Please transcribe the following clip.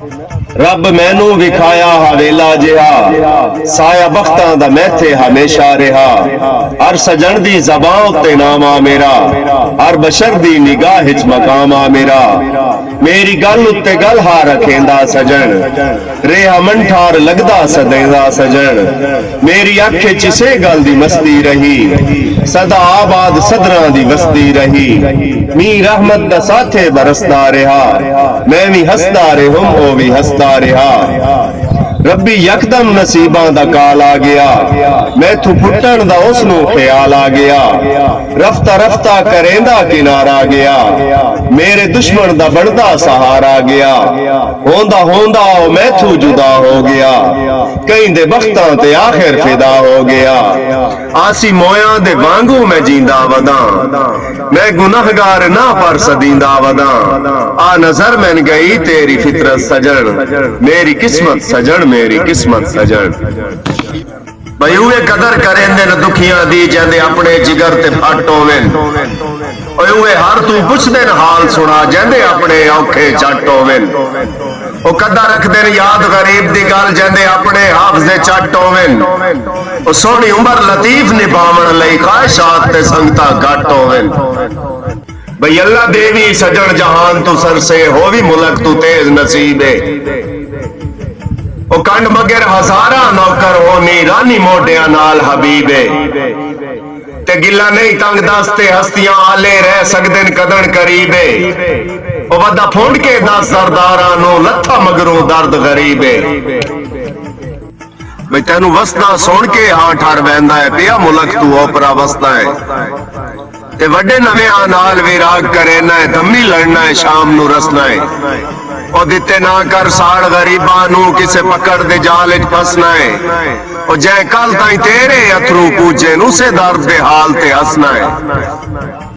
रब मैनू विखाया हवेला जिहा साया बख्तां दा मैथे हमेशा रहा। हर सजन दी ज़बां उत्ते नाम आ मेरा, हर बशर दी निगाह विच मकाम आ मेरा। मेरी गल उत्ते गल हा रखेंदा सजन, रेहा मन ठार लगदा सदेंदा सजन। मेरी अख च इसे गल दी मस्ती रही, सदा आबाद सदरां दी वस्ती रही। मी रहमत दा साथे बरसदा रहा, मैं भी हसदा रहूं ओ भी हसदा रहा। रब्बी यकदम नसीबां दा काल आ गया, मैथू फुटण दा उसनू ख्याल आ गया। रफ्ता रफ्ता करेंदा किनारा गया, मेरे दुश्मन दा बनदा सहारा गया। होंदा होंदा ओ मैथू जुदा हो गया, कई दे बख्तां ते आखिर फिदा हो गया। आसी मोया दे वांगू मैं जींदा वदा, मैं गुनाहगार ना पर सदींदा वदा। आ नजर मैन गई तेरी फितरत सजन, मेरी किस्मत सजन मेरी किस्मत सजन। भाई उवे कदर करेंदे न दुखियां दी जंदे अपने जिगर ते फट होवेन। उवे हर तू पुछदे न हाल सुना जंदे अपने औखे झट होवेन। ओ कदा रखदे न याद गरीब दी गल जंदे अपने हाफजे चट होवेन। ओ सोहनी उमर लतीफ निभावण लई ख्वाहिशात ते संगता घट होवेन। भाई अल्लाह देवी सजन जहान तू सरसे होवी मुलक तू तेज नसीबे। ओ कंड मगर हजारा नौकर होनी रानी मोटिया नाल हबीबे। ते गिला नहीं तंग दस्ते हस्तियां आले रह सकदे न कदन करीबे। ओ वदा फुंड के 10 सरदारां नु लथा मगरू दर्द गरीबे। भाई तेनू वसदा सुन के हां ठर वैंदा है पिया मुलक तू ओपरा वसदा है। ते वड्डे नवेआं नाल विराग करे ना है, दमी लड़ना है शाम नू रसना है। ओ दिते ना कर साड़ गरीबां नू किसे पकड़ दे जाल च फसना है। ओ जै कल ताई तेरे अथरू पूजे नू से दर्द दे हाल ते हसना है।